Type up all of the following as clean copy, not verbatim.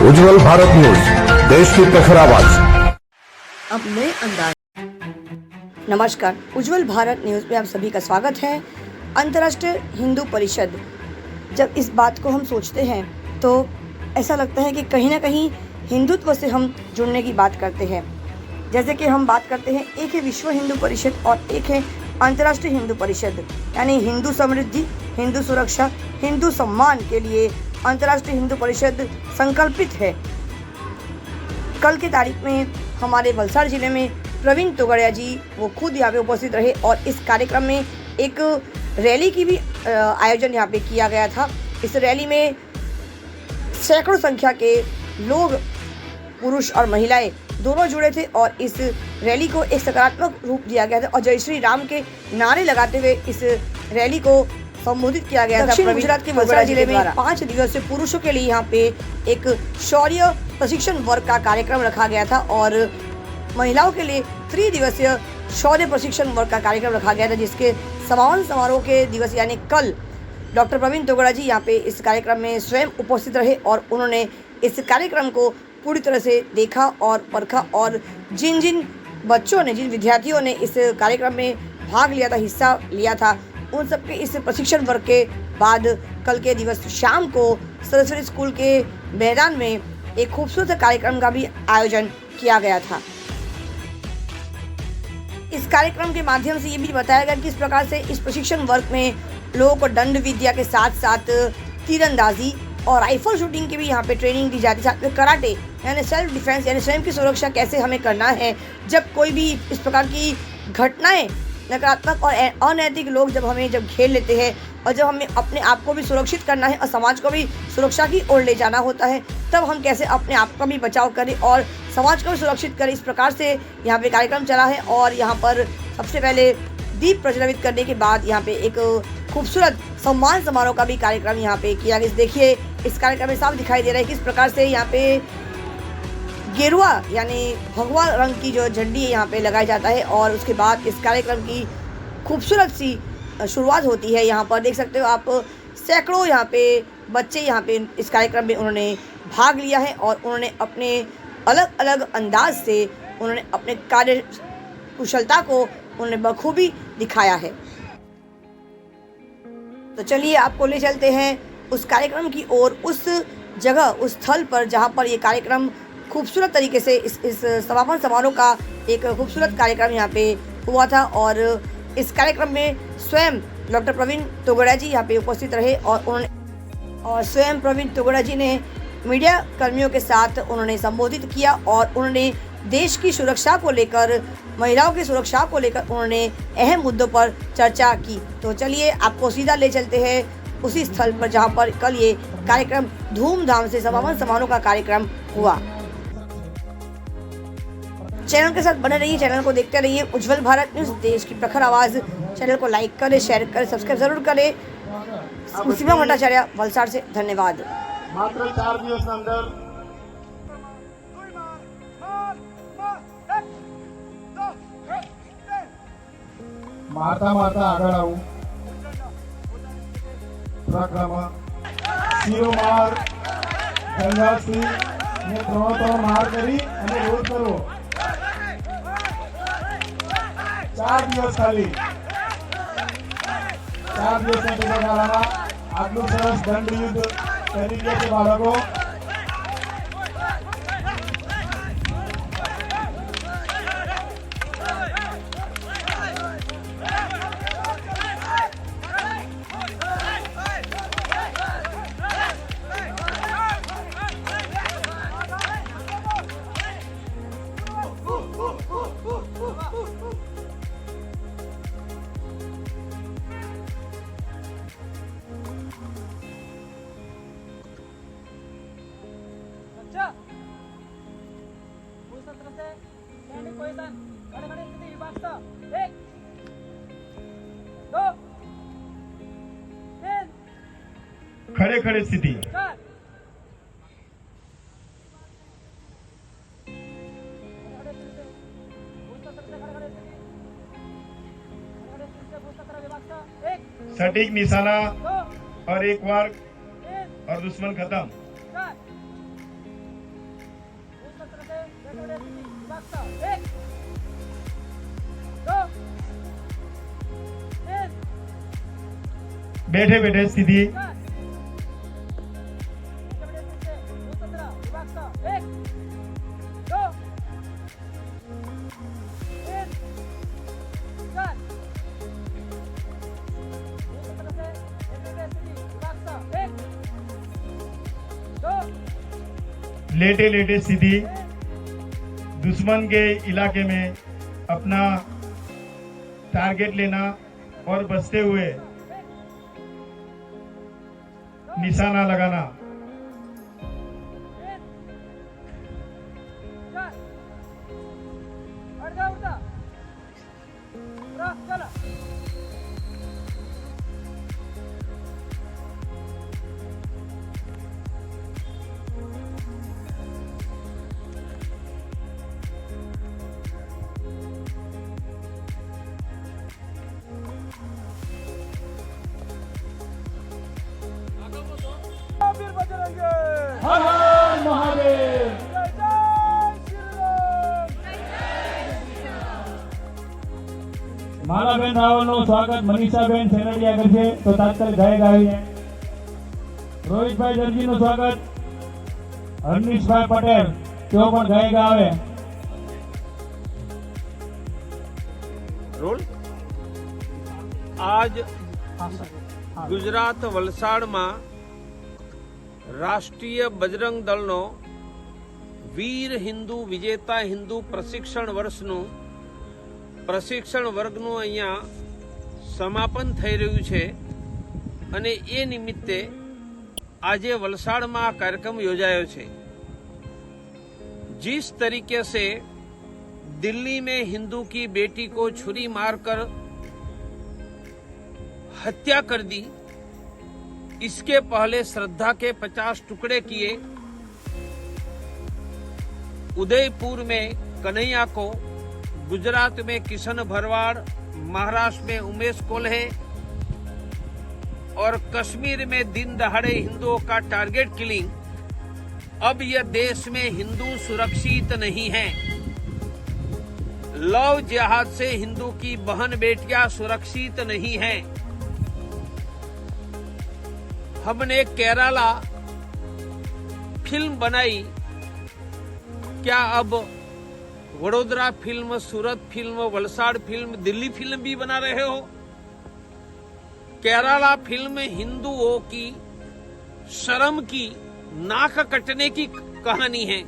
उज्जवल Bharat news, देश की प्रखर आवाज। अब नए अंदाज। नमस्कार, उज्जवल भारत न्यूज में आप सभी का स्वागत है। अंतर्राष्ट्रीय हिंदू परिषद, जब इस बात को हम सोचते हैं तो ऐसा लगता है कि कहीं ना कहीं हिंदुत्व से हम जुड़ने की बात करते हैं। जैसे कि हम बात करते हैं, एक है विश्व हिंदू परिषद और एक है अंतर्राष्ट्रीय हिंदू परिषद, यानी हिंदू समृद्धि, हिंदू सुरक्षा, हिंदू सम्मान के लिए अंतर्राष्ट्रीय हिंदू परिषद संकल्पित है। कल की तारीख में हमारे वलसाड़ जिले में प्रवीण तोगड़िया जी वो खुद यहाँ पे उपस्थित रहे और इस कार्यक्रम में एक रैली की भी आयोजन यहाँ पे किया गया था। इस रैली में सैकड़ों संख्या के लोग, पुरुष और महिलाएं दोनों जुड़े थे और इस रैली को एक सकारात्मक रूप दिया गया था और जय श्री राम के नारे लगाते हुए इस रैली को संबोधित किया गया था। दक्षिण गुजरात के वलसाड़ जिले में 5 दिवसीय पुरुषों के लिए यहाँ पे एक शौर्य प्रशिक्षण वर्ग का कार्यक्रम रखा गया था और महिलाओं के लिए 3 दिवसीय शौर्य प्रशिक्षण वर्ग का कार्यक्रम रखा गया था, जिसके समापन समारोह के दिवस यानी कल डॉक्टर प्रवीण तोगड़िया जी यहाँ पे इस कार्यक्रम में स्वयं उपस्थित रहे और उन्होंने इस कार्यक्रम को पूरी तरह से देखा और परखा और जिन बच्चों ने, जिन विद्यार्थियों ने इस कार्यक्रम में भाग लिया था, हिस्सा लिया था, उन सबके इस प्रशिक्षण वर्ग के बाद कल के दिवस शाम को सरस्वती स्कूल के मैदान में एक खूबसूरत कार्यक्रम का भी आयोजन किया गया था। इस कार्यक्रम के माध्यम से ये भी बताया गया कि इस प्रकार से इस प्रशिक्षण वर्ग में लोगों को दंड विद्या के साथ साथ तीरंदाजी और राइफल शूटिंग की भी यहाँ पे ट्रेनिंग दी जाती है, साथ में कराटे यानी सेल्फ डिफेंस यानी स्वयं की सुरक्षा कैसे हमें करना है जब कोई भी इस प्रकार की घटनाएं, नकारात्मक और अनैतिक लोग जब घेर लेते हैं और जब हमें अपने आप को भी सुरक्षित करना है और समाज को भी सुरक्षा की ओर ले जाना होता है, तब हम कैसे अपने आप का भी बचाव करें और समाज को भी सुरक्षित करें। इस प्रकार से यहाँ पे कार्यक्रम चला है और यहाँ पर सबसे पहले दीप प्रज्वलित करने के बाद यहाँ पे एक खूबसूरत सम्मान समारोह का भी कार्यक्रम यहाँ पे किया गया। देखिए, इस कार्यक्रम में साफ दिखाई दे रहा है कि किस प्रकार से यहाँ पे गेरुआ यानी भगवा रंग की जो झंडी यहाँ पे लगाया जाता है और उसके बाद इस कार्यक्रम की खूबसूरत सी शुरुआत होती है। यहाँ पर देख सकते हो आप, सैकड़ों यहाँ पे बच्चे यहाँ पे इस कार्यक्रम में उन्होंने भाग लिया है और उन्होंने अपने अलग अलग अंदाज से उन्होंने अपने कार्य कुशलता को उन्होंने बखूबी दिखाया है। तो चलिए आपको ले चलते हैं उस कार्यक्रम की ओर, उस जगह, उस स्थल पर जहाँ पर ये कार्यक्रम खूबसूरत तरीके से इस समापन समारोह का एक खूबसूरत कार्यक्रम यहाँ पे हुआ था और इस कार्यक्रम में स्वयं डॉक्टर प्रवीण तोगड़िया जी यहाँ पे उपस्थित रहे और स्वयं प्रवीण तोगड़िया जी ने मीडिया कर्मियों के साथ उन्होंने संबोधित किया और उन्होंने देश की सुरक्षा को लेकर, महिलाओं की सुरक्षा को लेकर उन्होंने अहम मुद्दों पर चर्चा की। तो चलिए आपको सीधा ले चलते हैं उसी स्थल पर जहाँ पर कल ये कार्यक्रम धूमधाम से समापन समारोह का कार्यक्रम हुआ। चैनल के साथ बने रहिए, चैनल को देखते रहिए। उज्जवल भारत न्यूज, देश की प्रखर आवाज। चैनल को लाइक करें, शेयर करें, सब्सक्राइब जरूर करें। सीमा भट्टाचार्य, वलसाड़ से, धन्यवाद। मात्र 4 દિવસના અંદર મારતા આગળ આવું પ્રક્રમણ શિરોમાર ગંગાસિંહ ને ત્રણ માર કરી અને રોજ કરો 4 દિવસ ખાલી 4 દિવસના ટૂંકાગાળામાં આટલું સરસ દંડયુદ્ધ કરી ગયા છે બાળકો। खड़े खड़े स्थिति। सटीक निशाना और एक वार और दुश्मन खत्म। बैठे बैठे स्थिति लेटे लेटे स्थिति दुश्मन के इलाके में अपना टारगेट लेना और बचते हुए निशाना लगाना। हर हर महादेव। માલાબેન રાવલનું સ્વાગત મનીષાબેન સેનડિયા કરશે તો તાત્કાલિક ગાયક આવીને રોહિતભાઈ દરજીનું સ્વાગત હરનીશભાઈ પટેલ તેઓ પણ ગાયક આવે। રોલ આજ ગુજરાત વલસાડમાં રાષ્ટ્રીય બજરંગ દળનો વીર હિન્દુ વિજેતા હિન્દુ પ્રશિક્ષણ વર્ષનું પ્રશિક્ષણ વર્ગનું અહીંયા સમાપન થઈ રહ્યું છે અને એ નિમિત્તે આજે વલસાડમાં આ કાર્યક્રમ યોજાયો છે। जिस तरीके से दिल्ली में हिंदू की बेटी को छुरी मारकर हत्या कर दी, इसके पहले श्रद्धा के 50 टुकड़े किए, उदयपुर में कन्हैया को, गुजरात में किशन भरवाड़, महाराष्ट्र में उमेश कोल्हे और कश्मीर में दिन दहाड़े हिंदुओं का टारगेट किलिंग, अब यह देश में हिंदू सुरक्षित नहीं है। लव जिहाद से हिंदू की बहन बेटियां सुरक्षित नहीं हैं। हमने केरला फिल्म बनाई, क्या अब Vadodara film, Surat film, Valsad film, Delhi film भी बना रहे हो? केरला फिल्म हिंदुओं की शर्म की नाक कटने की कहानी है।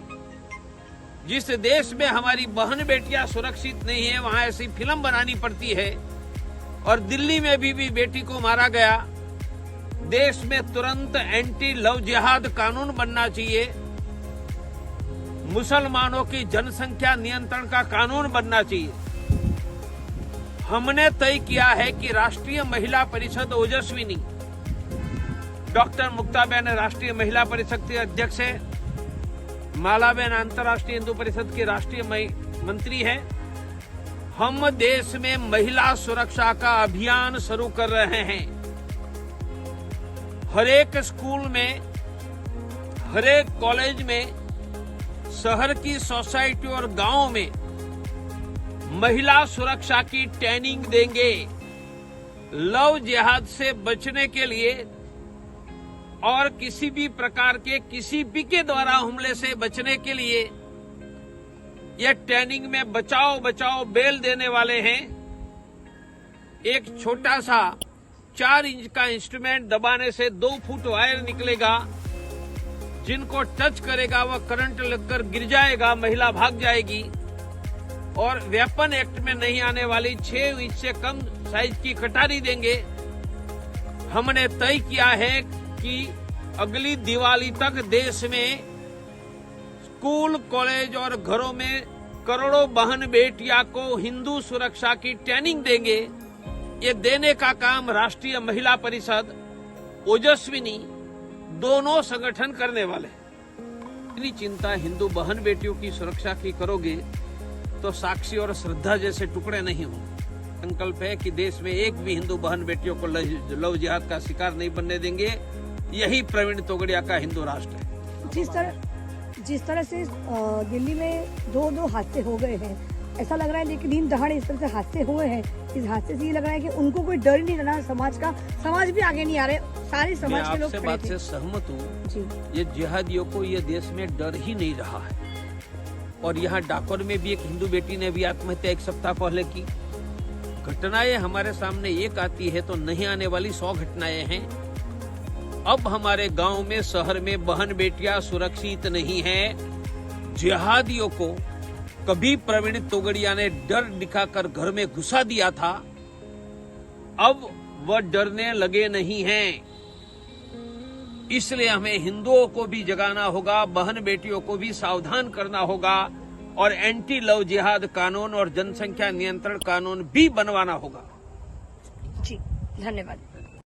जिस देश में हमारी बहन बेटियां सुरक्षित नहीं है, वहां ऐसी फिल्म बनानी पड़ती है। और दिल्ली में भी बेटी को मारा गया। देश में तुरंत एंटी लव जिहाद कानून बनना चाहिए। मुसलमानों की जनसंख्या नियंत्रण का कानून बनना चाहिए। हमने तय किया है कि राष्ट्रीय महिला परिषद ओजस्विनी, डॉक्टर मुक्ताबेन राष्ट्रीय महिला परिषद के अध्यक्ष है, मालाबेन अंतर्राष्ट्रीय हिंदू परिषद की राष्ट्रीय मंत्री है। हम देश में महिला सुरक्षा का अभियान शुरू कर रहे हैं। हर एक स्कूल में, हर एक कॉलेज में, शहर की सोसाइटी और गांव में महिला सुरक्षा की ट्रेनिंग देंगे। लव जिहाद से बचने के लिए और किसी भी प्रकार के किसी भी के द्वारा हमले से बचने के लिए यह ट्रेनिंग में बचाओ बचाओ बेल देने वाले हैं। एक छोटा सा 4 इंच का इंस्ट्रूमेंट दबाने से 2 फुट वायर निकलेगा, जिनको टच करेगा वह करंट लगकर गिर जाएगा, महिला भाग जाएगी। और वेपन एक्ट में नहीं आने वाली 6 इंच से कम साइज की कटारी देंगे। हमने तय किया है कि अगली दिवाली तक देश में स्कूल, कॉलेज और घरों में करोड़ों बहन बेटियां को हिंदू सुरक्षा की ट्रेनिंग देंगे। ये देने का काम राष्ट्रीय महिला परिषद, ओजस्विनी दोनों संगठन करने वाले हैं। इतनी चिंता हिंदू बहन बेटियों की सुरक्षा की करोगे तो साक्षी और श्रद्धा जैसे टुकड़े नहीं होंगे। संकल्प है कि देश में एक भी हिंदू बहन बेटियों को लव जिहाद का शिकार नहीं बनने देंगे। यही प्रवीण तोगड़िया का हिंदू राष्ट्र है। जिस तरह से दिल्ली में दो हादसे हो गए हैं, ऐसा लग रहा है, लेकिन दिन दहाड़े इस तरह से हादसे हुए हैं, इस हादसे से ये लग रहा है कि उनको कोई डर नहीं रहा समाज का, समाज भी आगे नहीं आ रहे, सारे समाज के लोग मैं आपसे बात से सहमत हूँ। जी। ये जिहादियों को ये देश में डर ही नहीं रहा है। और यहाँ डाकोर में भी एक हिंदू बेटी ने भी आत्महत्या 1 सप्ताह पहले की। घटनाएं हमारे सामने एक आती है तो नहीं आने वाली 100 घटनाएं हैं। अब हमारे गांव में, शहर में बहन बेटियां सुरक्षित नहीं हैं। जिहादियों को कभी प्रवीण तोगड़िया ने डर दिखाकर घर में घुसा दिया था, अब वह डरने लगे नहीं हैं। इसलिए हमें हिंदुओं को भी जगाना होगा, बहन बेटियों को भी सावधान करना होगा और एंटी लव जिहाद कानून और जनसंख्या नियंत्रण कानून भी बनवाना होगा। जी, धन्यवाद।